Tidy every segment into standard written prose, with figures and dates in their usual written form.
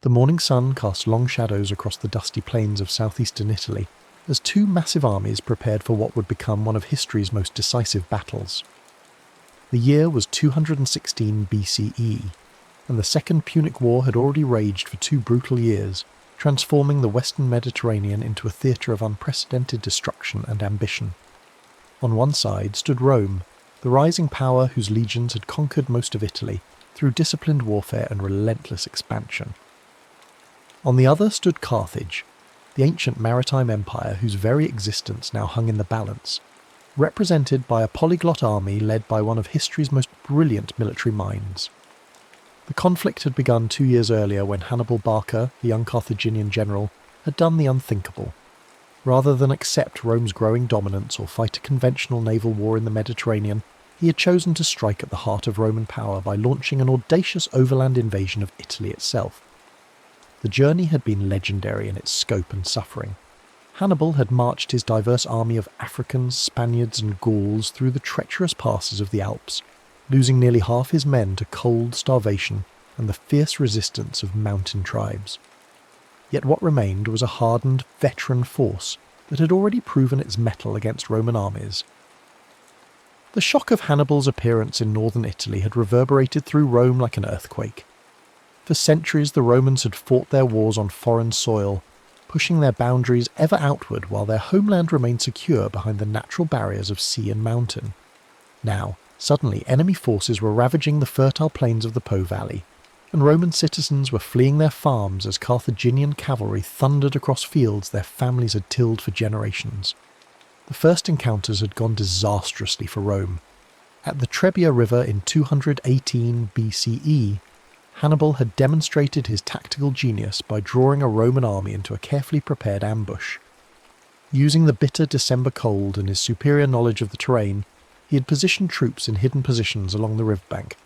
The morning sun cast long shadows across the dusty plains of southeastern Italy as two massive armies prepared for what would become one of history's most decisive battles. The year was 216 BCE, and the Second Punic War had already raged for 2 brutal years, transforming the Western Mediterranean into a theatre of unprecedented destruction and ambition. On one side stood Rome, the rising power whose legions had conquered most of Italy through disciplined warfare and relentless expansion. On the other stood Carthage, the ancient maritime empire whose very existence now hung in the balance, represented by a polyglot army led by one of history's most brilliant military minds. The conflict had begun 2 years earlier when Hannibal Barca, the young Carthaginian general, had done the unthinkable. Rather than accept Rome's growing dominance or fight a conventional naval war in the Mediterranean, he had chosen to strike at the heart of Roman power by launching an audacious overland invasion of Italy itself. The journey had been legendary in its scope and suffering. Hannibal had marched his diverse army of Africans, Spaniards and Gauls through the treacherous passes of the Alps, losing nearly half his men to cold, starvation, and the fierce resistance of mountain tribes. Yet what remained was a hardened, veteran force that had already proven its mettle against Roman armies. The shock of Hannibal's appearance in northern Italy had reverberated through Rome like an earthquake. For centuries the Romans had fought their wars on foreign soil, pushing their boundaries ever outward while their homeland remained secure behind the natural barriers of sea and mountain. Now, suddenly enemy forces were ravaging the fertile plains of the Po Valley, and Roman citizens were fleeing their farms as Carthaginian cavalry thundered across fields their families had tilled for generations. The first encounters had gone disastrously for Rome. At the Trebia River in 218 BCE, Hannibal had demonstrated his tactical genius by drawing a Roman army into a carefully prepared ambush. Using the bitter December cold and his superior knowledge of the terrain, he had positioned troops in hidden positions along the riverbank.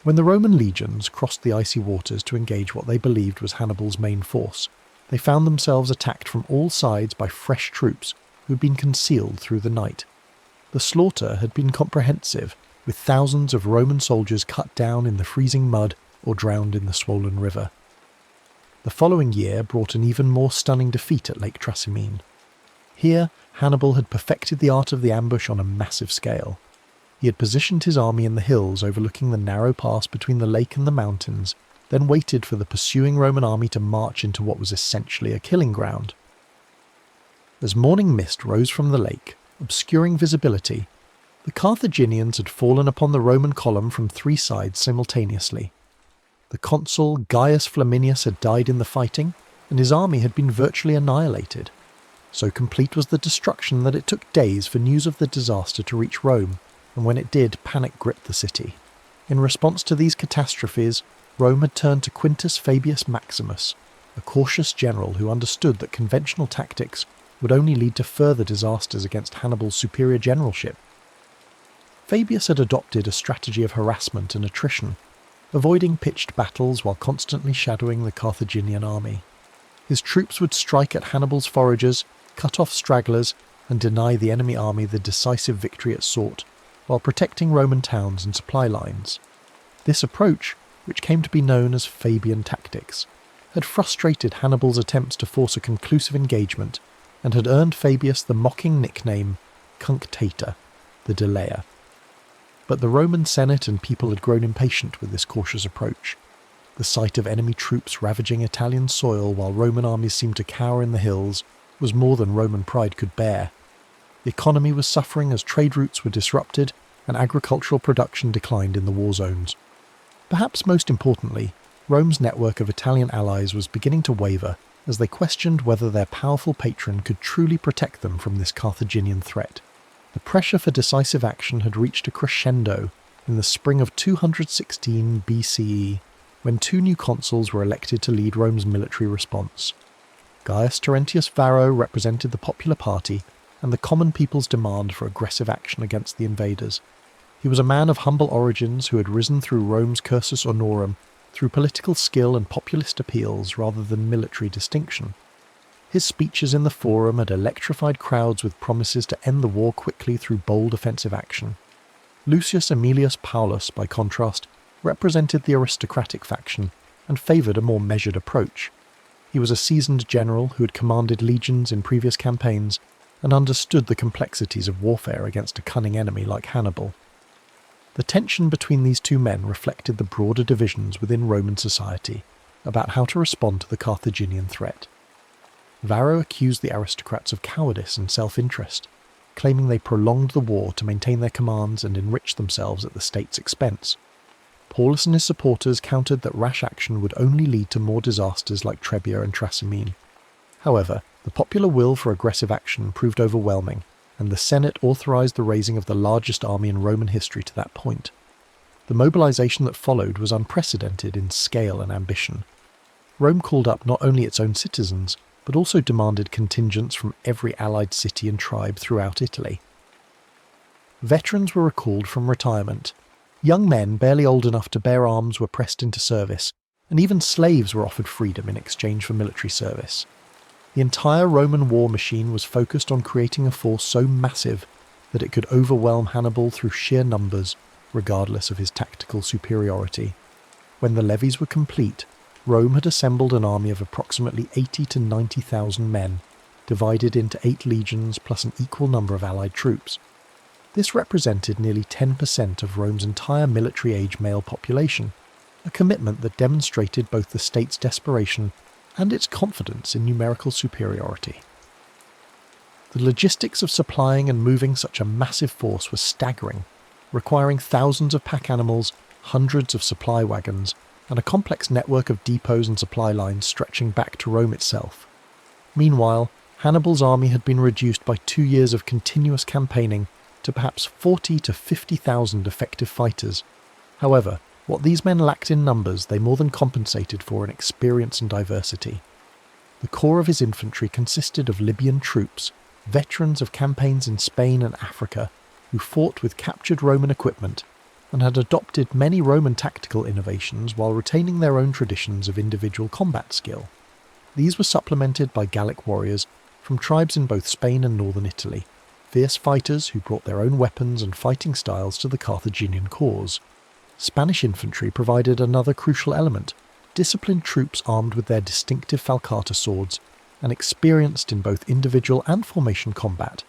When the Roman legions crossed the icy waters to engage what they believed was Hannibal's main force, they found themselves attacked from all sides by fresh troops who had been concealed through the night. The slaughter had been comprehensive, with thousands of Roman soldiers cut down in the freezing mud or drowned in the swollen river. The following year brought an even more stunning defeat at Lake Trasimene. Here, Hannibal had perfected the art of the ambush on a massive scale. He had positioned his army in the hills overlooking the narrow pass between the lake and the mountains, then waited for the pursuing Roman army to march into what was essentially a killing ground. As morning mist rose from the lake, obscuring visibility, the Carthaginians had fallen upon the Roman column from 3 sides simultaneously. The consul Gaius Flaminius had died in the fighting, and his army had been virtually annihilated. So complete was the destruction that it took days for news of the disaster to reach Rome, and when it did, panic gripped the city. In response to these catastrophes, Rome had turned to Quintus Fabius Maximus, a cautious general who understood that conventional tactics would only lead to further disasters against Hannibal's superior generalship. Fabius had adopted a strategy of harassment and attrition, avoiding pitched battles while constantly shadowing the Carthaginian army. His troops would strike at Hannibal's foragers, cut off stragglers, and deny the enemy army the decisive victory it sought, while protecting Roman towns and supply lines. This approach, which came to be known as Fabian tactics, had frustrated Hannibal's attempts to force a conclusive engagement, and had earned Fabius the mocking nickname Cunctator, the delayer. But the Roman Senate and people had grown impatient with this cautious approach. The sight of enemy troops ravaging Italian soil while Roman armies seemed to cower in the hills was more than Roman pride could bear. The economy was suffering as trade routes were disrupted and agricultural production declined in the war zones. Perhaps most importantly, Rome's network of Italian allies was beginning to waver as they questioned whether their powerful patron could truly protect them from this Carthaginian threat. The pressure for decisive action had reached a crescendo in the spring of 216 BCE, when 2 new consuls were elected to lead Rome's military response. Gaius Terentius Varro represented the popular party and the common people's demand for aggressive action against the invaders. He was a man of humble origins who had risen through Rome's cursus honorum through political skill and populist appeals rather than military distinction. His speeches in the Forum had electrified crowds with promises to end the war quickly through bold offensive action. Lucius Aemilius Paulus, by contrast, represented the aristocratic faction and favoured a more measured approach. He was a seasoned general who had commanded legions in previous campaigns and understood the complexities of warfare against a cunning enemy like Hannibal. The tension between these two men reflected the broader divisions within Roman society about how to respond to the Carthaginian threat. Varro accused the aristocrats of cowardice and self-interest, claiming they prolonged the war to maintain their commands and enrich themselves at the state's expense. Paulus and his supporters countered that rash action would only lead to more disasters like Trebia and Trasimene. However, the popular will for aggressive action proved overwhelming, and the Senate authorized the raising of the largest army in Roman history to that point. The mobilization that followed was unprecedented in scale and ambition. Rome called up not only its own citizens, but also demanded contingents from every allied city and tribe throughout Italy. Veterans were recalled from retirement. Young men barely old enough to bear arms were pressed into service, and even slaves were offered freedom in exchange for military service. The entire Roman war machine was focused on creating a force so massive that it could overwhelm Hannibal through sheer numbers, regardless of his tactical superiority. When the levies were complete, Rome had assembled an army of approximately 80 to 90,000 men, divided into 8 legions plus an equal number of allied troops. This represented nearly 10% of Rome's entire military-age male population, a commitment that demonstrated both the state's desperation and its confidence in numerical superiority. The logistics of supplying and moving such a massive force was staggering, requiring thousands of pack animals, hundreds of supply wagons, and a complex network of depots and supply lines stretching back to Rome itself. Meanwhile, Hannibal's army had been reduced by 2 years of continuous campaigning to perhaps 40 to 50,000 effective fighters. However, what these men lacked in numbers they more than compensated for in experience and diversity. The core of his infantry consisted of Libyan troops, veterans of campaigns in Spain and Africa, who fought with captured Roman equipment and had adopted many Roman tactical innovations while retaining their own traditions of individual combat skill. These were supplemented by Gallic warriors from tribes in both Spain and northern Italy, fierce fighters who brought their own weapons and fighting styles to the Carthaginian cause. Spanish infantry provided another crucial element, disciplined troops armed with their distinctive falcata swords and experienced in both individual and formation combat.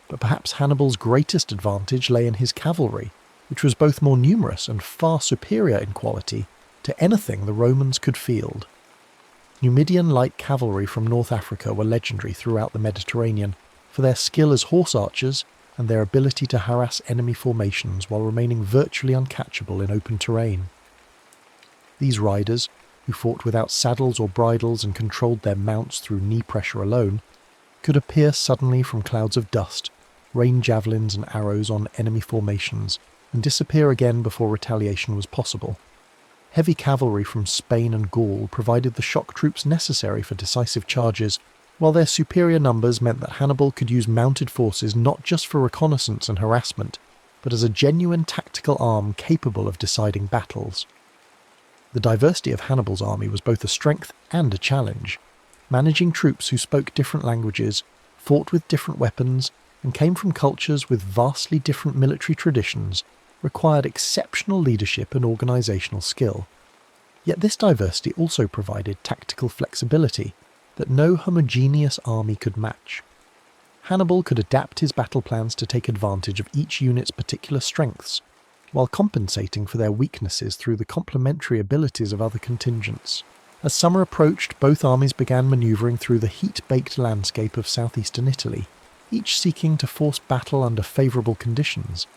But perhaps Hannibal's greatest advantage lay in his cavalry, which was both more numerous and far superior in quality to anything the Romans could field. Numidian light cavalry from North Africa were legendary throughout the Mediterranean for their skill as horse archers and their ability to harass enemy formations while remaining virtually uncatchable in open terrain. These riders, who fought without saddles or bridles and controlled their mounts through knee pressure alone, could appear suddenly from clouds of dust, rain javelins and arrows on enemy formations, and disappear again before retaliation was possible. Heavy cavalry from Spain and Gaul provided the shock troops necessary for decisive charges, while their superior numbers meant that Hannibal could use mounted forces not just for reconnaissance and harassment, but as a genuine tactical arm capable of deciding battles. The diversity of Hannibal's army was both a strength and a challenge. Managing troops who spoke different languages, fought with different weapons, and came from cultures with vastly different military traditions required exceptional leadership and organisational skill. Yet this diversity also provided tactical flexibility that no homogeneous army could match. Hannibal could adapt his battle plans to take advantage of each unit's particular strengths, while compensating for their weaknesses through the complementary abilities of other contingents. As summer approached, both armies began manoeuvring through the heat-baked landscape of southeastern Italy, each seeking to force battle under favourable conditions.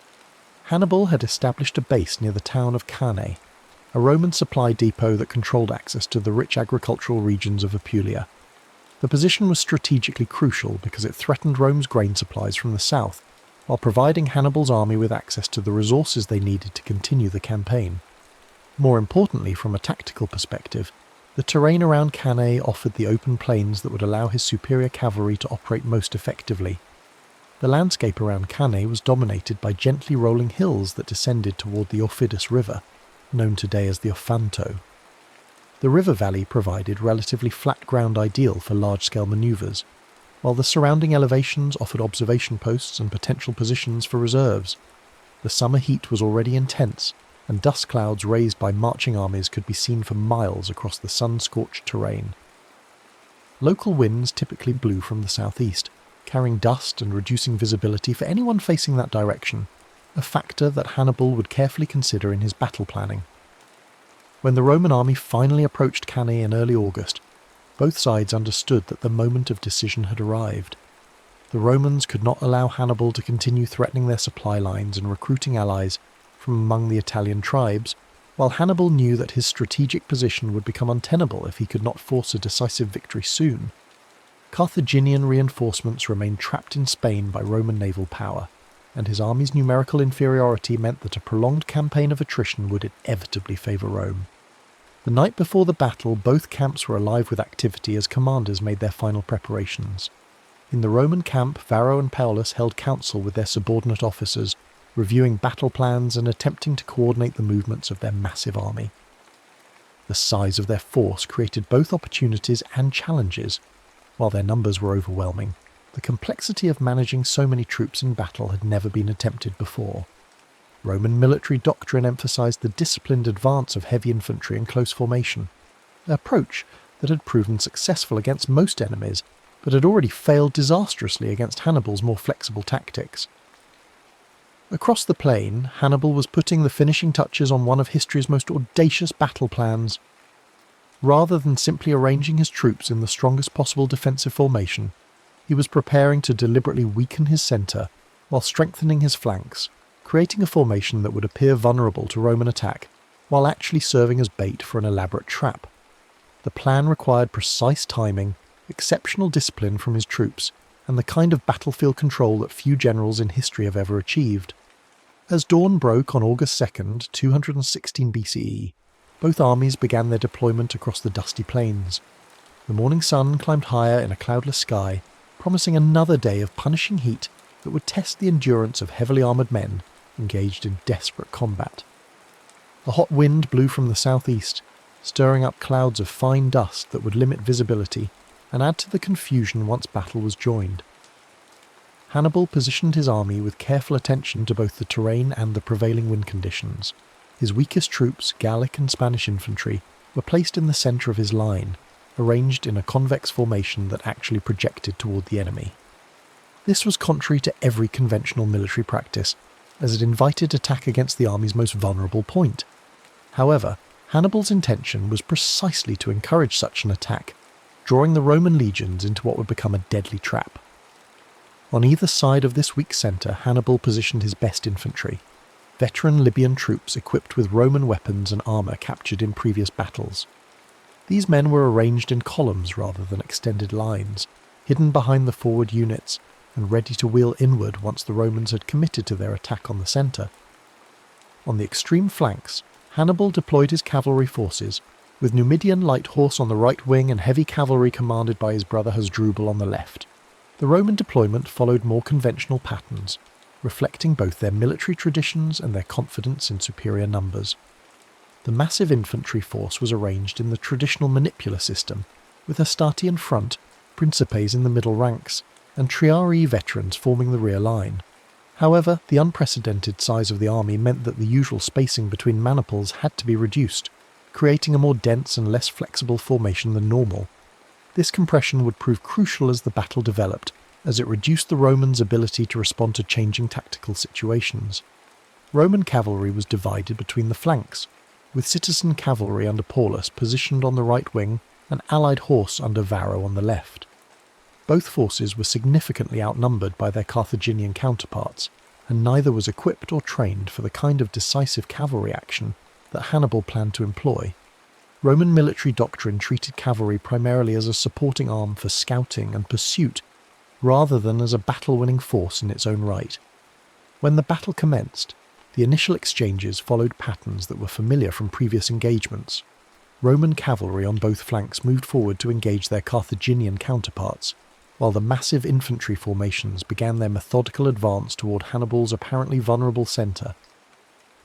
Hannibal had established a base near the town of Cannae, a Roman supply depot that controlled access to the rich agricultural regions of Apulia. The position was strategically crucial because it threatened Rome's grain supplies from the south, while providing Hannibal's army with access to the resources they needed to continue the campaign. More importantly, from a tactical perspective, the terrain around Cannae offered the open plains that would allow his superior cavalry to operate most effectively. The landscape around Cannae was dominated by gently rolling hills that descended toward the Aufidus River, known today as the Ofanto. The river valley provided relatively flat ground ideal for large-scale manoeuvres, while the surrounding elevations offered observation posts and potential positions for reserves. The summer heat was already intense, and dust clouds raised by marching armies could be seen for miles across the sun-scorched terrain. Local winds typically blew from the southeast, carrying dust and reducing visibility for anyone facing that direction, a factor that Hannibal would carefully consider in his battle planning. When the Roman army finally approached Cannae in early August, both sides understood that the moment of decision had arrived. The Romans could not allow Hannibal to continue threatening their supply lines and recruiting allies from among the Italian tribes, while Hannibal knew that his strategic position would become untenable if he could not force a decisive victory soon. Carthaginian reinforcements remained trapped in Spain by Roman naval power, and his army's numerical inferiority meant that a prolonged campaign of attrition would inevitably favour Rome. The night before the battle, both camps were alive with activity as commanders made their final preparations. In the Roman camp, Varro and Paulus held council with their subordinate officers, reviewing battle plans and attempting to coordinate the movements of their massive army. The size of their force created both opportunities and challenges. While their numbers were overwhelming, the complexity of managing so many troops in battle had never been attempted before. Roman military doctrine emphasized the disciplined advance of heavy infantry in close formation, an approach that had proven successful against most enemies, but had already failed disastrously against Hannibal's more flexible tactics. Across the plain, Hannibal was putting the finishing touches on one of history's most audacious battle plans. Rather than simply arranging his troops in the strongest possible defensive formation, he was preparing to deliberately weaken his centre while strengthening his flanks, creating a formation that would appear vulnerable to Roman attack, while actually serving as bait for an elaborate trap. The plan required precise timing, exceptional discipline from his troops, and the kind of battlefield control that few generals in history have ever achieved. As dawn broke on August 2nd, 216 BCE, both armies began their deployment across the dusty plains. The morning sun climbed higher in a cloudless sky, promising another day of punishing heat that would test the endurance of heavily armoured men engaged in desperate combat. A hot wind blew from the southeast, stirring up clouds of fine dust that would limit visibility and add to the confusion once battle was joined. Hannibal positioned his army with careful attention to both the terrain and the prevailing wind conditions. His weakest troops, Gallic and Spanish infantry, were placed in the centre of his line, arranged in a convex formation that actually projected toward the enemy. This was contrary to every conventional military practice, as it invited attack against the army's most vulnerable point. However, Hannibal's intention was precisely to encourage such an attack, drawing the Roman legions into what would become a deadly trap. On either side of this weak centre, Hannibal positioned his best infantry, veteran Libyan troops equipped with Roman weapons and armour captured in previous battles. These men were arranged in columns rather than extended lines, hidden behind the forward units, and ready to wheel inward once the Romans had committed to their attack on the centre. On the extreme flanks, Hannibal deployed his cavalry forces, with Numidian light horse on the right wing and heavy cavalry commanded by his brother Hasdrubal on the left. The Roman deployment followed more conventional patterns, reflecting both their military traditions and their confidence in superior numbers. The massive infantry force was arranged in the traditional manipular system, with Hastati in front, Principes in the middle ranks, and Triarii veterans forming the rear line. However, the unprecedented size of the army meant that the usual spacing between maniples had to be reduced, creating a more dense and less flexible formation than normal. This compression would prove crucial as the battle developed, as it reduced the Romans' ability to respond to changing tactical situations. Roman cavalry was divided between the flanks, with citizen cavalry under Paulus positioned on the right wing and allied horse under Varro on the left. Both forces were significantly outnumbered by their Carthaginian counterparts, and neither was equipped or trained for the kind of decisive cavalry action that Hannibal planned to employ. Roman military doctrine treated cavalry primarily as a supporting arm for scouting and pursuit, rather than as a battle-winning force in its own right. When the battle commenced, the initial exchanges followed patterns that were familiar from previous engagements. Roman cavalry on both flanks moved forward to engage their Carthaginian counterparts, while the massive infantry formations began their methodical advance toward Hannibal's apparently vulnerable centre.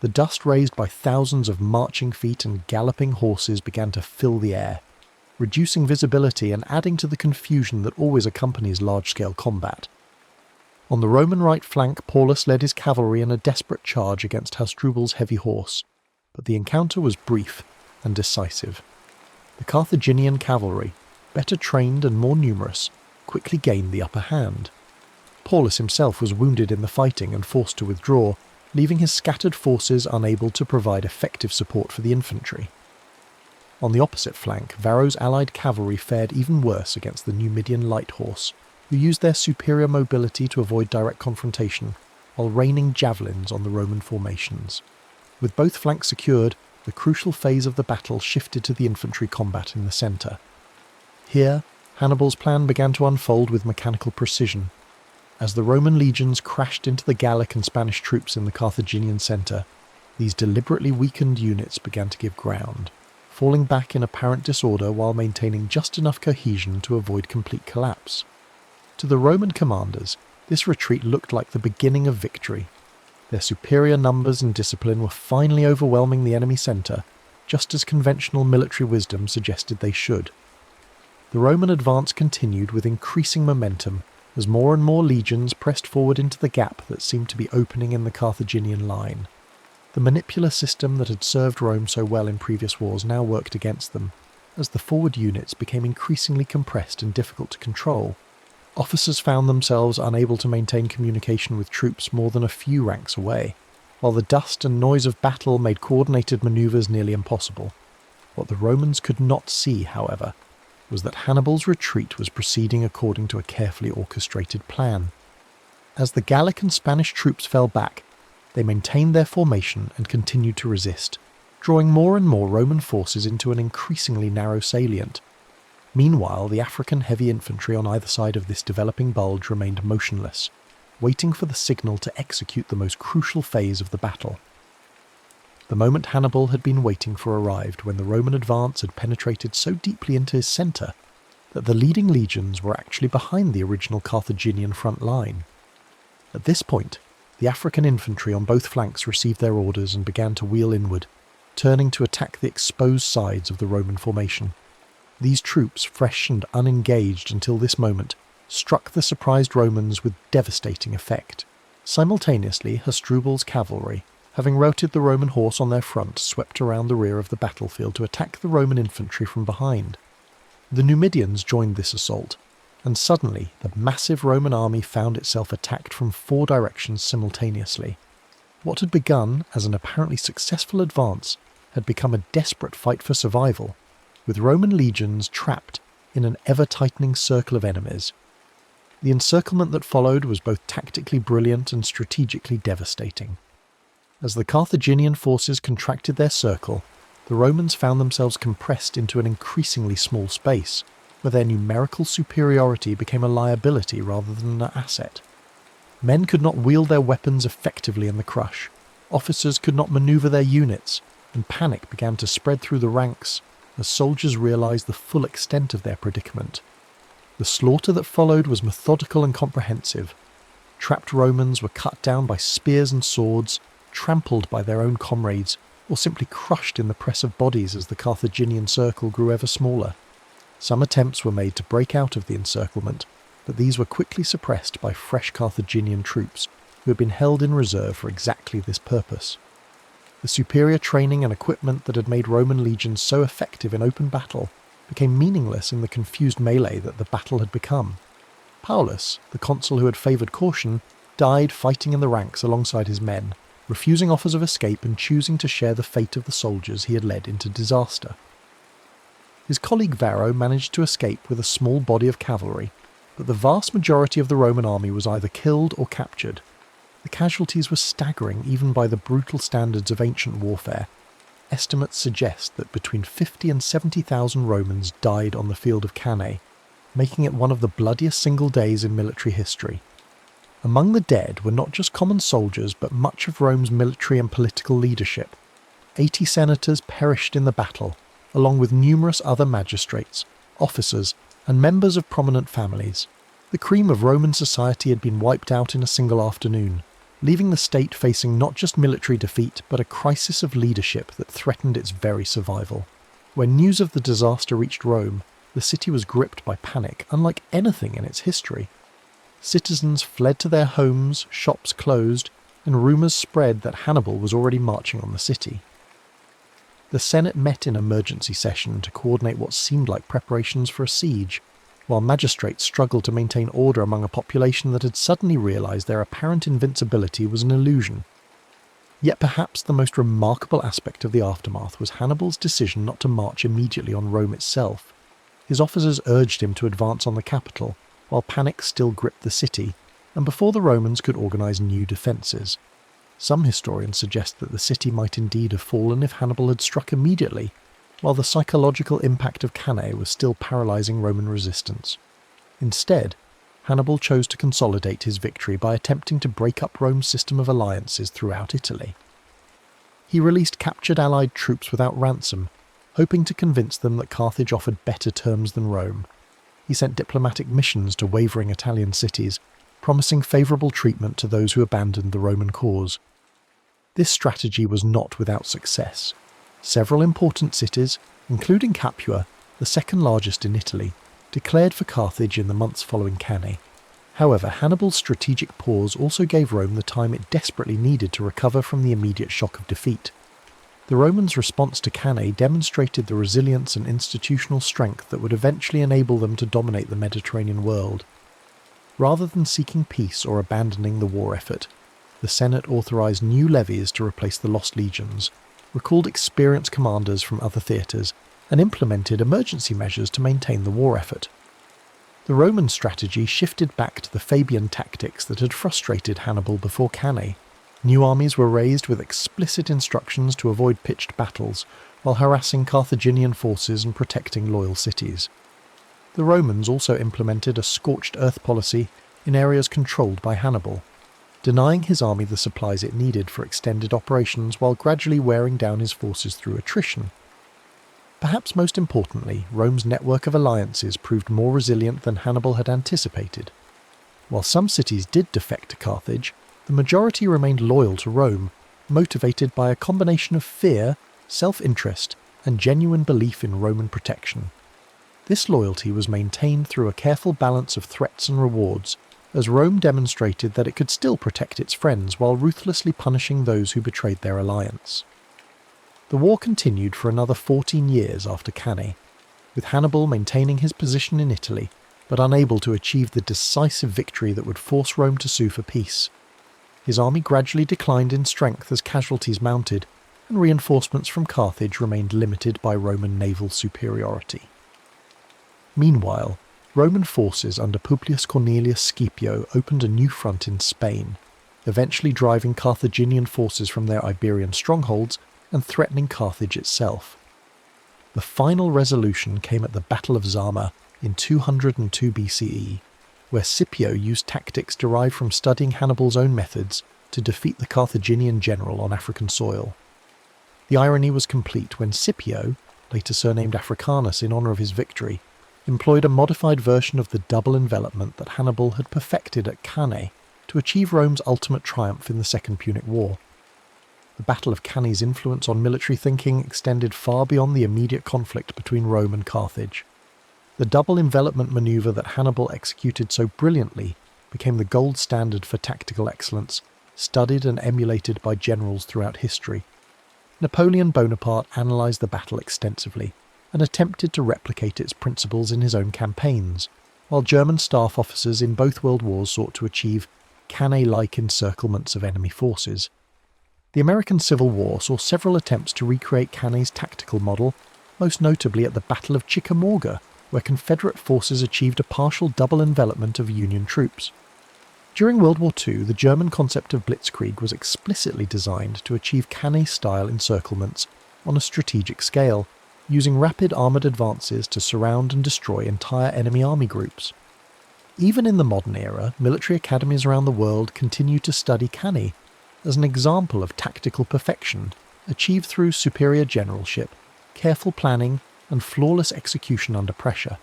The dust raised by thousands of marching feet and galloping horses began to fill the air, reducing visibility and adding to the confusion that always accompanies large-scale combat. On the Roman right flank, Paulus led his cavalry in a desperate charge against Hasdrubal's heavy horse. but the encounter was brief and decisive. The Carthaginian cavalry, better trained and more numerous, quickly gained the upper hand. Paulus himself was wounded in the fighting and forced to withdraw, leaving his scattered forces unable to provide effective support for the infantry. On the opposite flank, Varro's allied cavalry fared even worse against the Numidian light horse, who used their superior mobility to avoid direct confrontation, while raining javelins on the Roman formations. With both flanks secured, the crucial phase of the battle shifted to the infantry combat in the centre. Here, Hannibal's plan began to unfold with mechanical precision. As the Roman legions crashed into the Gallic and Spanish troops in the Carthaginian centre, these deliberately weakened units began to give ground, falling back in apparent disorder while maintaining just enough cohesion to avoid complete collapse. To the Roman commanders, this retreat looked like the beginning of victory. Their superior numbers and discipline were finally overwhelming the enemy centre, just as conventional military wisdom suggested they should. The Roman advance continued with increasing momentum as more and more legions pressed forward into the gap that seemed to be opening in the Carthaginian line. The manipular system that had served Rome so well in previous wars now worked against them, as the forward units became increasingly compressed and difficult to control. Officers found themselves unable to maintain communication with troops more than a few ranks away, while the dust and noise of battle made coordinated manoeuvres nearly impossible. What the Romans could not see, however, was that Hannibal's retreat was proceeding according to a carefully orchestrated plan. As the Gallic and Spanish troops fell back, they maintained their formation and continued to resist, drawing more and more Roman forces into an increasingly narrow salient. Meanwhile, the African heavy infantry on either side of this developing bulge remained motionless, waiting for the signal to execute the most crucial phase of the battle. The moment Hannibal had been waiting for arrived when the Roman advance had penetrated so deeply into his centre that the leading legions were actually behind the original Carthaginian front line. At this point, the African infantry on both flanks received their orders and began to wheel inward, turning to attack the exposed sides of the Roman formation. These troops, fresh and unengaged until this moment, struck the surprised Romans with devastating effect. Simultaneously, Hasdrubal's cavalry, having routed the Roman horse on their front, swept around the rear of the battlefield to attack the Roman infantry from behind. The Numidians joined this assault, and suddenly the massive Roman army found itself attacked from 4 directions simultaneously. What had begun as an apparently successful advance had become a desperate fight for survival, with Roman legions trapped in an ever-tightening circle of enemies. The encirclement that followed was both tactically brilliant and strategically devastating. As the Carthaginian forces contracted their circle, the Romans found themselves compressed into an increasingly small space, where their numerical superiority became a liability rather than an asset. Men could not wield their weapons effectively in the crush, officers could not maneuver their units, and panic began to spread through the ranks as soldiers realized the full extent of their predicament. The slaughter that followed was methodical and comprehensive. Trapped Romans were cut down by spears and swords, trampled by their own comrades, or simply crushed in the press of bodies as the Carthaginian circle grew ever smaller. Some attempts were made to break out of the encirclement, but these were quickly suppressed by fresh Carthaginian troops who had been held in reserve for exactly this purpose. The superior training and equipment that had made Roman legions so effective in open battle became meaningless in the confused melee that the battle had become. Paulus, the consul who had favoured caution, died fighting in the ranks alongside his men, refusing offers of escape and choosing to share the fate of the soldiers he had led into disaster. His colleague Varro managed to escape with a small body of cavalry, but the vast majority of the Roman army was either killed or captured. The casualties were staggering even by the brutal standards of ancient warfare. Estimates suggest that between 50 and 70,000 Romans died on the field of Cannae, making it one of the bloodiest single days in military history. Among the dead were not just common soldiers, but much of Rome's military and political leadership. 80 senators perished in the battle, along with numerous other magistrates, officers, and members of prominent families. The cream of Roman society had been wiped out in a single afternoon, leaving the state facing not just military defeat, but a crisis of leadership that threatened its very survival. When news of the disaster reached Rome, the city was gripped by panic unlike anything in its history. Citizens fled to their homes, shops closed, and rumours spread that Hannibal was already marching on the city. The Senate met in emergency session to coordinate what seemed like preparations for a siege, while magistrates struggled to maintain order among a population that had suddenly realised their apparent invincibility was an illusion. Yet perhaps the most remarkable aspect of the aftermath was Hannibal's decision not to march immediately on Rome itself. His officers urged him to advance on the capital, while panic still gripped the city, and before the Romans could organise new defences. Some historians suggest that the city might indeed have fallen if Hannibal had struck immediately, while the psychological impact of Cannae was still paralysing Roman resistance. Instead, Hannibal chose to consolidate his victory by attempting to break up Rome's system of alliances throughout Italy. He released captured allied troops without ransom, hoping to convince them that Carthage offered better terms than Rome. He sent diplomatic missions to wavering Italian cities, promising favourable treatment to those who abandoned the Roman cause. This strategy was not without success. Several important cities, including Capua, the second largest in Italy, declared for Carthage in the months following Cannae. However, Hannibal's strategic pause also gave Rome the time it desperately needed to recover from the immediate shock of defeat. The Romans' response to Cannae demonstrated the resilience and institutional strength that would eventually enable them to dominate the Mediterranean world. Rather than seeking peace or abandoning the war effort, the Senate authorised new levies to replace the lost legions, recalled experienced commanders from other theatres, and implemented emergency measures to maintain the war effort. The Roman strategy shifted back to the Fabian tactics that had frustrated Hannibal before Cannae. New armies were raised with explicit instructions to avoid pitched battles, while harassing Carthaginian forces and protecting loyal cities. The Romans also implemented a scorched earth policy in areas controlled by Hannibal, denying his army the supplies it needed for extended operations while gradually wearing down his forces through attrition. Perhaps most importantly, Rome's network of alliances proved more resilient than Hannibal had anticipated. While some cities did defect to Carthage, the majority remained loyal to Rome, motivated by a combination of fear, self-interest, and genuine belief in Roman protection. This loyalty was maintained through a careful balance of threats and rewards, as Rome demonstrated that it could still protect its friends while ruthlessly punishing those who betrayed their alliance. The war continued for another 14 years after Cannae, with Hannibal maintaining his position in Italy, but unable to achieve the decisive victory that would force Rome to sue for peace. His army gradually declined in strength as casualties mounted, and reinforcements from Carthage remained limited by Roman naval superiority. Meanwhile, Roman forces under Publius Cornelius Scipio opened a new front in Spain, eventually driving Carthaginian forces from their Iberian strongholds and threatening Carthage itself. The final resolution came at the Battle of Zama in 202 BCE, where Scipio used tactics derived from studying Hannibal's own methods to defeat the Carthaginian general on African soil. The irony was complete when Scipio, later surnamed Africanus in honour of his victory, employed a modified version of the double envelopment that Hannibal had perfected at Cannae to achieve Rome's ultimate triumph in the Second Punic War. The Battle of Cannae's influence on military thinking extended far beyond the immediate conflict between Rome and Carthage. The double envelopment manoeuvre that Hannibal executed so brilliantly became the gold standard for tactical excellence, studied and emulated by generals throughout history. Napoleon Bonaparte analysed the battle extensively, and attempted to replicate its principles in his own campaigns, while German staff officers in both world wars sought to achieve Cannae-like encirclements of enemy forces. The American Civil War saw several attempts to recreate Cannae's tactical model, most notably at the Battle of Chickamauga, where Confederate forces achieved a partial double envelopment of Union troops. During World War II, the German concept of blitzkrieg was explicitly designed to achieve Cannae-style encirclements on a strategic scale, using rapid armoured advances to surround and destroy entire enemy army groups. Even in the modern era, military academies around the world continue to study Cannae as an example of tactical perfection achieved through superior generalship, careful planning, and flawless execution under pressure.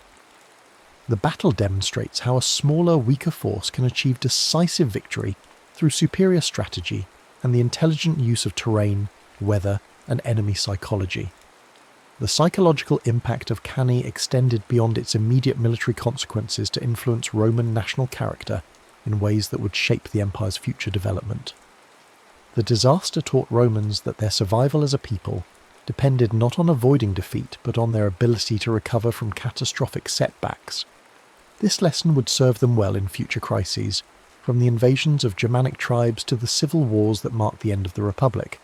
The battle demonstrates how a smaller, weaker force can achieve decisive victory through superior strategy and the intelligent use of terrain, weather, and enemy psychology. The psychological impact of Cannae extended beyond its immediate military consequences to influence Roman national character in ways that would shape the empire's future development. The disaster taught Romans that their survival as a people depended not on avoiding defeat but on their ability to recover from catastrophic setbacks. This lesson would serve them well in future crises, from the invasions of Germanic tribes to the civil wars that marked the end of the Republic.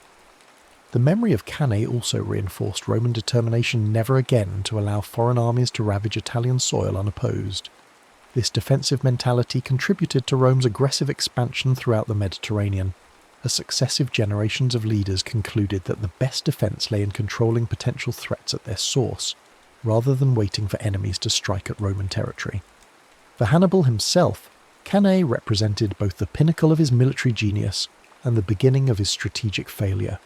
The memory of Cannae also reinforced Roman determination never again to allow foreign armies to ravage Italian soil unopposed. This defensive mentality contributed to Rome's aggressive expansion throughout the Mediterranean, as successive generations of leaders concluded that the best defence lay in controlling potential threats at their source, rather than waiting for enemies to strike at Roman territory. For Hannibal himself, Cannae represented both the pinnacle of his military genius and the beginning of his strategic failure.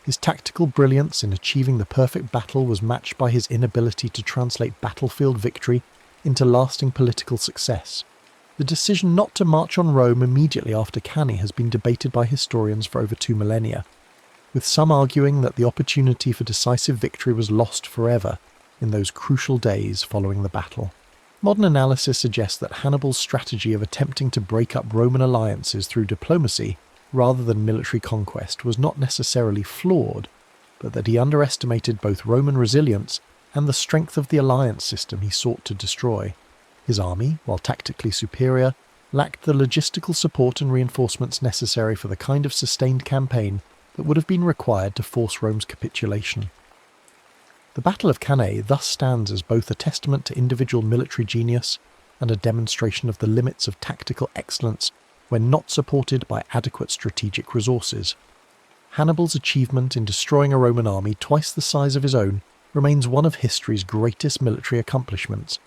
His tactical brilliance in achieving the perfect battle was matched by his inability to translate battlefield victory into lasting political success. The decision not to march on Rome immediately after Cannae has been debated by historians for over 2 millennia, with some arguing that the opportunity for decisive victory was lost forever in those crucial days following the battle. Modern analysis suggests that Hannibal's strategy of attempting to break up Roman alliances through diplomacy rather than military conquest was not necessarily flawed, but that he underestimated both Roman resilience and the strength of the alliance system he sought to destroy. His army, while tactically superior, lacked the logistical support and reinforcements necessary for the kind of sustained campaign that would have been required to force Rome's capitulation. The Battle of Cannae thus stands as both a testament to individual military genius and a demonstration of the limits of tactical excellence when not supported by adequate strategic resources. Hannibal's achievement in destroying a Roman army twice the size of his own remains one of history's greatest military accomplishments,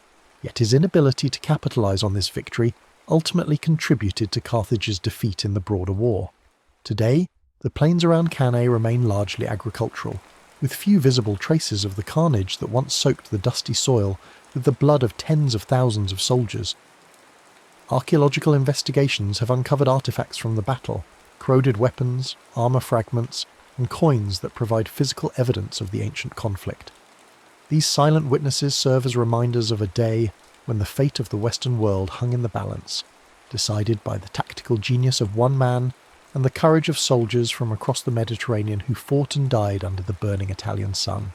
yet his inability to capitalise on this victory ultimately contributed to Carthage's defeat in the broader war. Today, the plains around Cannae remain largely agricultural, with few visible traces of the carnage that once soaked the dusty soil with the blood of tens of thousands of soldiers. Archaeological investigations have uncovered artefacts from the battle, corroded weapons, armour fragments, and coins that provide physical evidence of the ancient conflict. These silent witnesses serve as reminders of a day when the fate of the Western world hung in the balance, decided by the tactical genius of one man and the courage of soldiers from across the Mediterranean who fought and died under the burning Italian sun.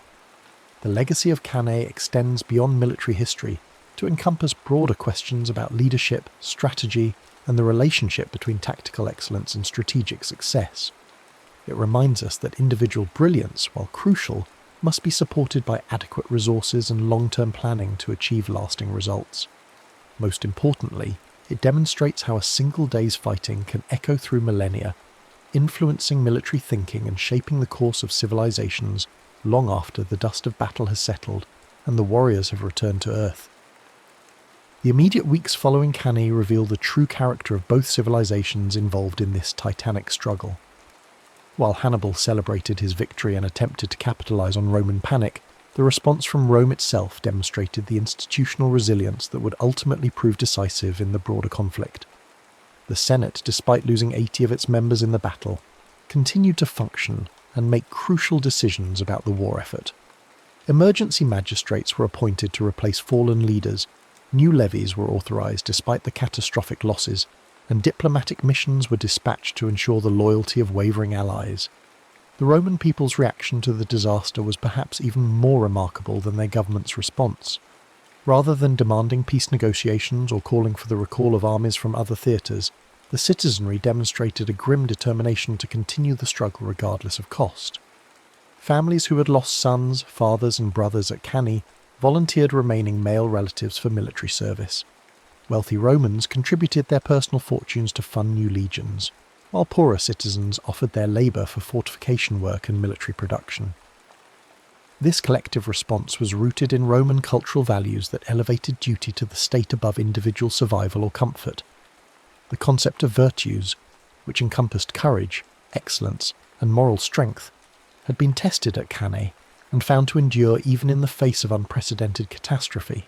The legacy of Cannae extends beyond military history to encompass broader questions about leadership, strategy, and the relationship between tactical excellence and strategic success. It reminds us that individual brilliance, while crucial, must be supported by adequate resources and long-term planning to achieve lasting results. Most importantly, it demonstrates how a single day's fighting can echo through millennia, influencing military thinking and shaping the course of civilizations long after the dust of battle has settled and the warriors have returned to Earth. The immediate weeks following Cannae reveal the true character of both civilizations involved in this titanic struggle. While Hannibal celebrated his victory and attempted to capitalize on Roman panic, the response from Rome itself demonstrated the institutional resilience that would ultimately prove decisive in the broader conflict. The Senate, despite losing 80 of its members in the battle, continued to function and make crucial decisions about the war effort. Emergency magistrates were appointed to replace fallen leaders, new levies were authorized despite the catastrophic losses, and diplomatic missions were dispatched to ensure the loyalty of wavering allies. The Roman people's reaction to the disaster was perhaps even more remarkable than their government's response. Rather than demanding peace negotiations or calling for the recall of armies from other theatres, the citizenry demonstrated a grim determination to continue the struggle regardless of cost. Families who had lost sons, fathers and brothers at Cannae volunteered remaining male relatives for military service. Wealthy Romans contributed their personal fortunes to fund new legions, while poorer citizens offered their labour for fortification work and military production. This collective response was rooted in Roman cultural values that elevated duty to the state above individual survival or comfort. The concept of virtues, which encompassed courage, excellence, and moral strength, had been tested at Cannae and found to endure even in the face of unprecedented catastrophe.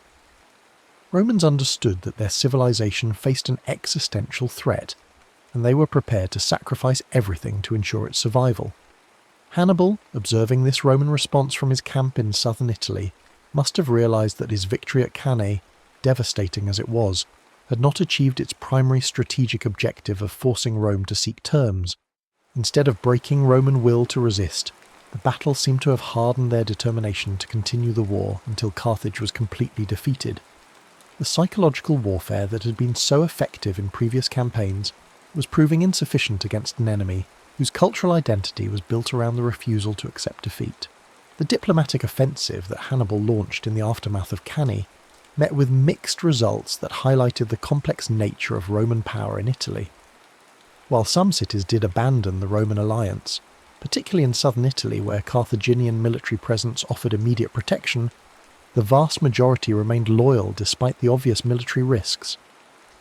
Romans understood that their civilization faced an existential threat, and they were prepared to sacrifice everything to ensure its survival. Hannibal, observing this Roman response from his camp in southern Italy, must have realized that his victory at Cannae, devastating as it was, had not achieved its primary strategic objective of forcing Rome to seek terms. Instead of breaking Roman will to resist, The battle seemed to have hardened their determination to continue the war until Carthage was completely defeated. The psychological warfare that had been so effective in previous campaigns was proving insufficient against an enemy whose cultural identity was built around the refusal to accept defeat. The diplomatic offensive that Hannibal launched in the aftermath of Cannae met with mixed results that highlighted the complex nature of Roman power in Italy. While some cities did abandon the Roman alliance, particularly in southern Italy where Carthaginian military presence offered immediate protection, the vast majority remained loyal despite the obvious military risks.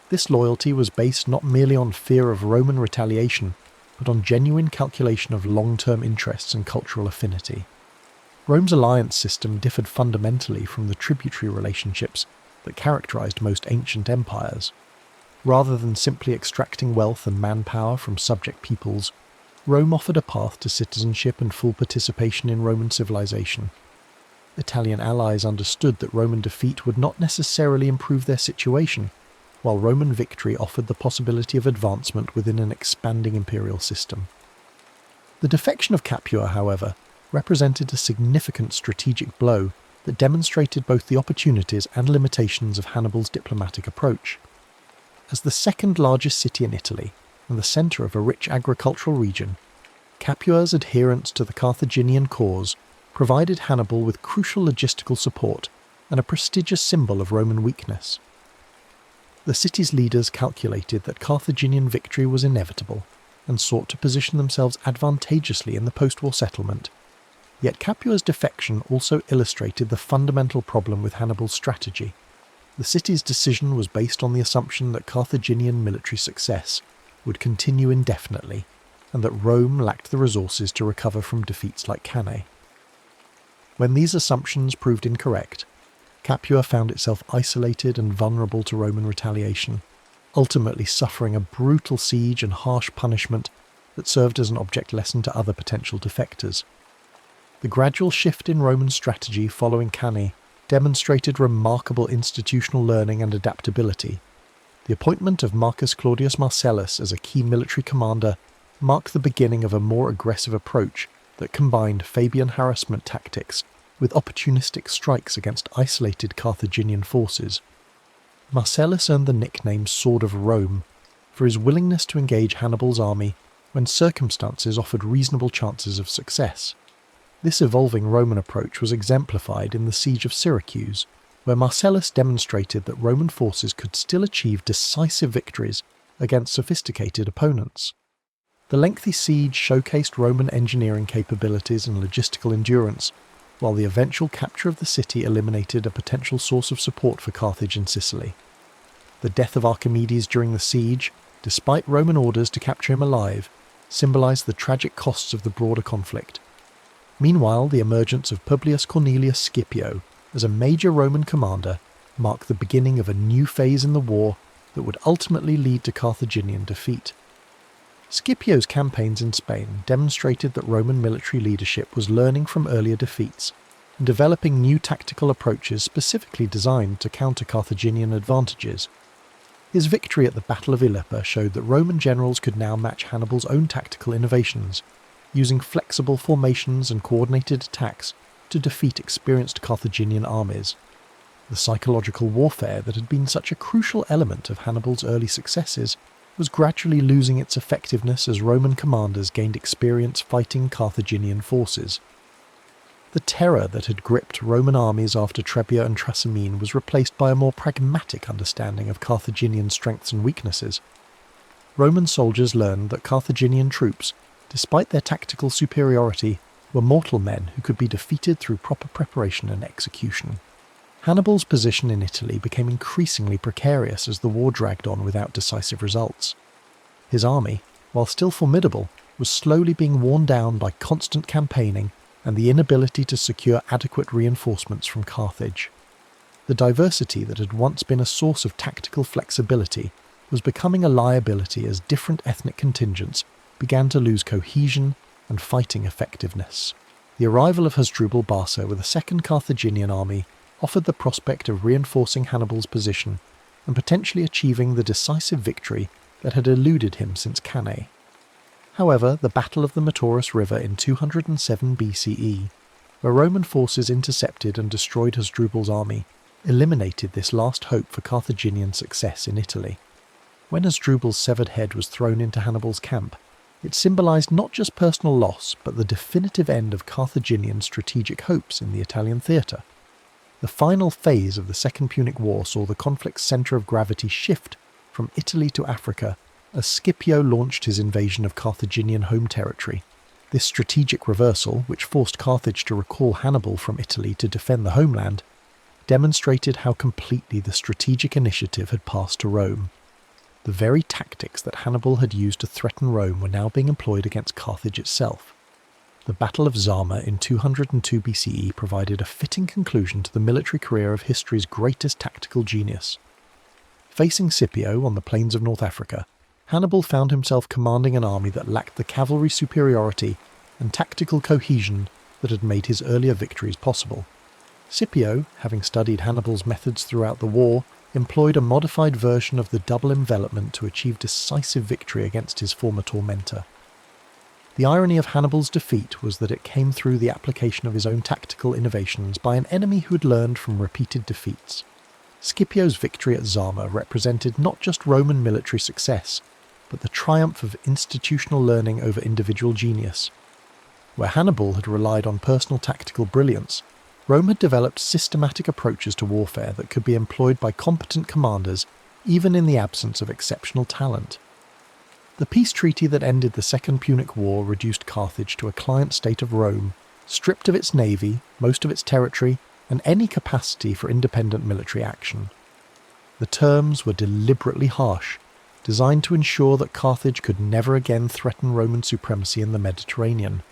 This loyalty was based not merely on fear of Roman retaliation, but on genuine calculation of long-term interests and cultural affinity. Rome's alliance system differed fundamentally from the tributary relationships that characterized most ancient empires. Rather than simply extracting wealth and manpower from subject peoples, Rome offered a path to citizenship and full participation in Roman civilization. Italian allies understood that Roman defeat would not necessarily improve their situation, while Roman victory offered the possibility of advancement within an expanding imperial system. The defection of Capua, however, represented a significant strategic blow that demonstrated both the opportunities and limitations of Hannibal's diplomatic approach. As the second largest city in Italy and the centre of a rich agricultural region, Capua's adherence to the Carthaginian cause provided Hannibal with crucial logistical support and a prestigious symbol of Roman weakness. The city's leaders calculated that Carthaginian victory was inevitable and sought to position themselves advantageously in the post-war settlement. Yet Capua's defection also illustrated the fundamental problem with Hannibal's strategy. The city's decision was based on the assumption that Carthaginian military success would continue indefinitely, and that Rome lacked the resources to recover from defeats like Cannae. When these assumptions proved incorrect, Capua found itself isolated and vulnerable to Roman retaliation, ultimately suffering a brutal siege and harsh punishment that served as an object lesson to other potential defectors. The gradual shift in Roman strategy following Cannae demonstrated remarkable institutional learning and adaptability. The appointment of Marcus Claudius Marcellus as a key military commander marked the beginning of a more aggressive approach that combined Fabian harassment tactics with opportunistic strikes against isolated Carthaginian forces. Marcellus earned the nickname Sword of Rome for his willingness to engage Hannibal's army when circumstances offered reasonable chances of success. This evolving Roman approach was exemplified in the Siege of Syracuse, where Marcellus demonstrated that Roman forces could still achieve decisive victories against sophisticated opponents. The lengthy siege showcased Roman engineering capabilities and logistical endurance, while the eventual capture of the city eliminated a potential source of support for Carthage in Sicily. The death of Archimedes during the siege, despite Roman orders to capture him alive, symbolized the tragic costs of the broader conflict. Meanwhile, the emergence of Publius Cornelius Scipio as a major Roman commander marked the beginning of a new phase in the war that would ultimately lead to Carthaginian defeat. Scipio's campaigns in Spain demonstrated that Roman military leadership was learning from earlier defeats and developing new tactical approaches specifically designed to counter Carthaginian advantages. His victory at the Battle of Ilipa showed that Roman generals could now match Hannibal's own tactical innovations, using flexible formations and coordinated attacks to defeat experienced Carthaginian armies. The psychological warfare that had been such a crucial element of Hannibal's early successes was gradually losing its effectiveness as Roman commanders gained experience fighting Carthaginian forces. The terror that had gripped Roman armies after Trebia and Trasimene was replaced by a more pragmatic understanding of Carthaginian strengths and weaknesses. Roman soldiers learned that Carthaginian troops, despite their tactical superiority, were mortal men who could be defeated through proper preparation and execution. Hannibal's position in Italy became increasingly precarious as the war dragged on without decisive results. His army, while still formidable, was slowly being worn down by constant campaigning and the inability to secure adequate reinforcements from Carthage. The diversity that had once been a source of tactical flexibility was becoming a liability as different ethnic contingents began to lose cohesion and fighting effectiveness. The arrival of Hasdrubal Barca with a second Carthaginian army offered the prospect of reinforcing Hannibal's position and potentially achieving the decisive victory that had eluded him since Cannae. However, the Battle of the Metaurus River in 207 BCE, where Roman forces intercepted and destroyed Hasdrubal's army, eliminated this last hope for Carthaginian success in Italy. When Hasdrubal's severed head was thrown into Hannibal's camp, it symbolised not just personal loss, but the definitive end of Carthaginian strategic hopes in the Italian theatre. The final phase of the Second Punic War saw the conflict's centre of gravity shift from Italy to Africa as Scipio launched his invasion of Carthaginian home territory. This strategic reversal, which forced Carthage to recall Hannibal from Italy to defend the homeland, demonstrated how completely the strategic initiative had passed to Rome. The very tactics that Hannibal had used to threaten Rome were now being employed against Carthage itself. The Battle of Zama in 202 BCE provided a fitting conclusion to the military career of history's greatest tactical genius. Facing Scipio on the plains of North Africa, Hannibal found himself commanding an army that lacked the cavalry superiority and tactical cohesion that had made his earlier victories possible. Scipio, having studied Hannibal's methods throughout the war, employed a modified version of the double envelopment to achieve decisive victory against his former tormentor. The irony of Hannibal's defeat was that it came through the application of his own tactical innovations by an enemy who had learned from repeated defeats. Scipio's victory at Zama represented not just Roman military success, but the triumph of institutional learning over individual genius. Where Hannibal had relied on personal tactical brilliance, Rome had developed systematic approaches to warfare that could be employed by competent commanders even in the absence of exceptional talent. The peace treaty that ended the Second Punic War reduced Carthage to a client state of Rome, stripped of its navy, most of its territory, and any capacity for independent military action. The terms were deliberately harsh, designed to ensure that Carthage could never again threaten Roman supremacy in the Mediterranean.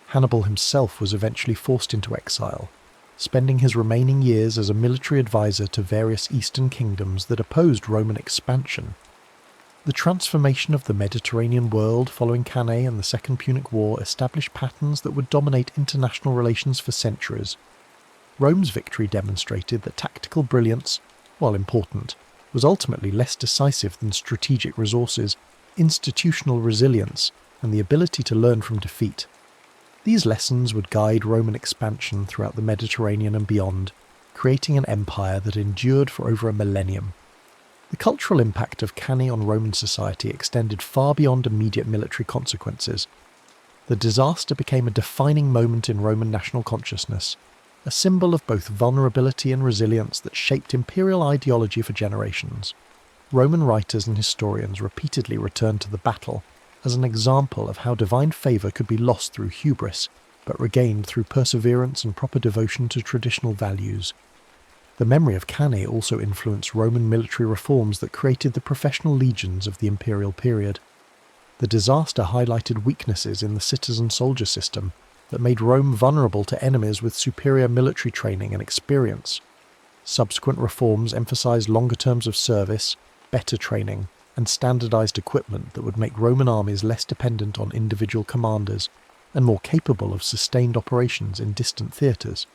Hannibal himself was eventually forced into exile, spending his remaining years as a military advisor to various eastern kingdoms that opposed Roman expansion. The transformation of the Mediterranean world following Cannae and the Second Punic War established patterns that would dominate international relations for centuries. Rome's victory demonstrated that tactical brilliance, while important, was ultimately less decisive than strategic resources, institutional resilience, and the ability to learn from defeat. These lessons would guide Roman expansion throughout the Mediterranean and beyond, creating an empire that endured for over a millennium. The cultural impact of Cannae on Roman society extended far beyond immediate military consequences. The disaster became a defining moment in Roman national consciousness, a symbol of both vulnerability and resilience that shaped imperial ideology for generations. Roman writers and historians repeatedly returned to the battle as an example of how divine favour could be lost through hubris, but regained through perseverance and proper devotion to traditional values. The memory of Cannae also influenced Roman military reforms that created the professional legions of the imperial period. The disaster highlighted weaknesses in the citizen-soldier system that made Rome vulnerable to enemies with superior military training and experience. Subsequent reforms emphasized longer terms of service, better training, and standardized equipment that would make Roman armies less dependent on individual commanders and more capable of sustained operations in distant theatres.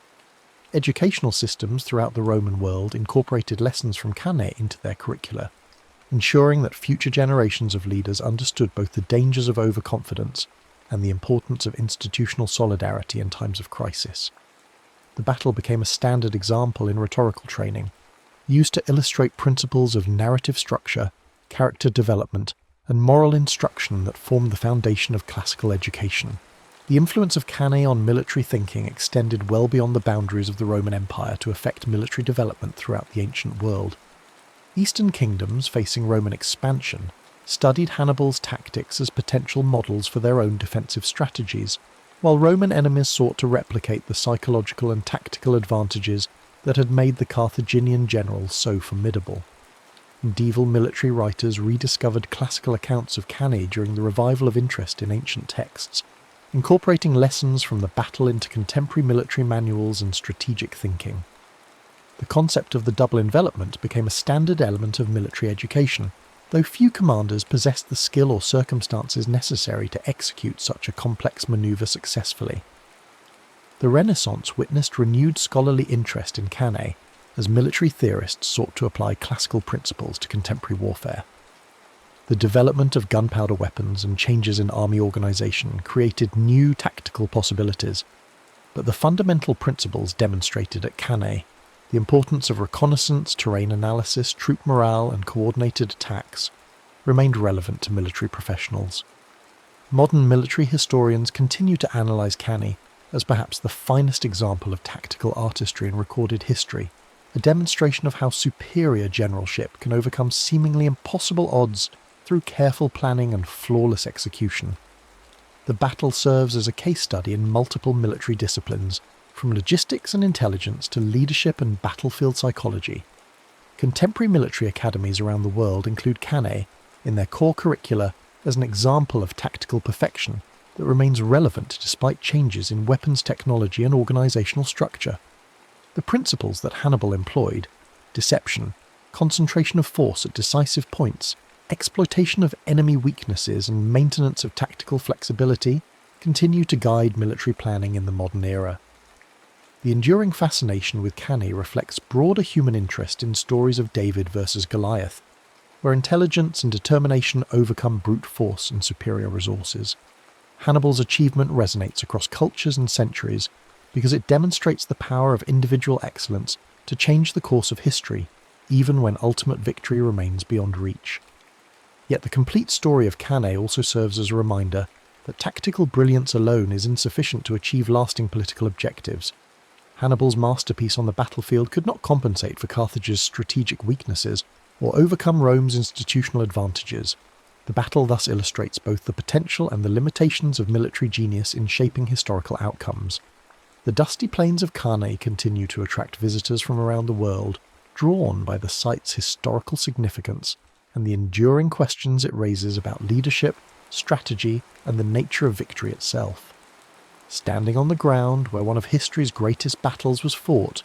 Educational systems throughout the Roman world incorporated lessons from Cannae into their curricula, ensuring that future generations of leaders understood both the dangers of overconfidence and the importance of institutional solidarity in times of crisis. The battle became a standard example in rhetorical training, used to illustrate principles of narrative structure, character development, and moral instruction that formed the foundation of classical education. The influence of Cannae on military thinking extended well beyond the boundaries of the Roman Empire to affect military development throughout the ancient world. Eastern kingdoms facing Roman expansion studied Hannibal's tactics as potential models for their own defensive strategies, while Roman enemies sought to replicate the psychological and tactical advantages that had made the Carthaginian general so formidable. Medieval military writers rediscovered classical accounts of Cannae during the revival of interest in ancient texts, incorporating lessons from the battle into contemporary military manuals and strategic thinking. The concept of the double envelopment became a standard element of military education, though few commanders possessed the skill or circumstances necessary to execute such a complex manoeuvre successfully. The Renaissance witnessed renewed scholarly interest in Cannae as military theorists sought to apply classical principles to contemporary warfare. The development of gunpowder weapons and changes in army organisation created new tactical possibilities, but the fundamental principles demonstrated at Cannae, the importance of reconnaissance, terrain analysis, troop morale and coordinated attacks, remained relevant to military professionals. Modern military historians continue to analyse Cannae as perhaps the finest example of tactical artistry in recorded history, a demonstration of how superior generalship can overcome seemingly impossible odds through careful planning and flawless execution. The battle serves as a case study in multiple military disciplines, from logistics and intelligence to leadership and battlefield psychology. Contemporary military academies around the world include Cannae in their core curricula as an example of tactical perfection that remains relevant despite changes in weapons technology and organisational structure. The principles that Hannibal employed — deception, concentration of force at decisive points, exploitation of enemy weaknesses and maintenance of tactical flexibility — continue to guide military planning in the modern era. The enduring fascination with Cannae reflects broader human interest in stories of David versus Goliath, where intelligence and determination overcome brute force and superior resources. Hannibal's achievement resonates across cultures and centuries because it demonstrates the power of individual excellence to change the course of history, even when ultimate victory remains beyond reach. Yet the complete story of Cannae also serves as a reminder that tactical brilliance alone is insufficient to achieve lasting political objectives. Hannibal's masterpiece on the battlefield could not compensate for Carthage's strategic weaknesses or overcome Rome's institutional advantages. The battle thus illustrates both the potential and the limitations of military genius in shaping historical outcomes. The dusty plains of Cannae continue to attract visitors from around the world, drawn by the site's historical significance and the enduring questions it raises about leadership, strategy, and the nature of victory itself. Standing on the ground where one of history's greatest battles was fought,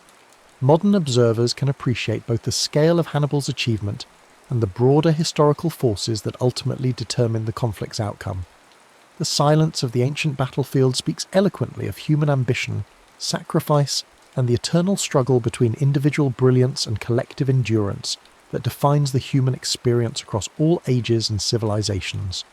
modern observers can appreciate both the scale of Hannibal's achievement and the broader historical forces that ultimately determined the conflict's outcome. The silence of the ancient battlefield speaks eloquently of human ambition, sacrifice, and the eternal struggle between individual brilliance and collective endurance that defines the human experience across all ages and civilizations.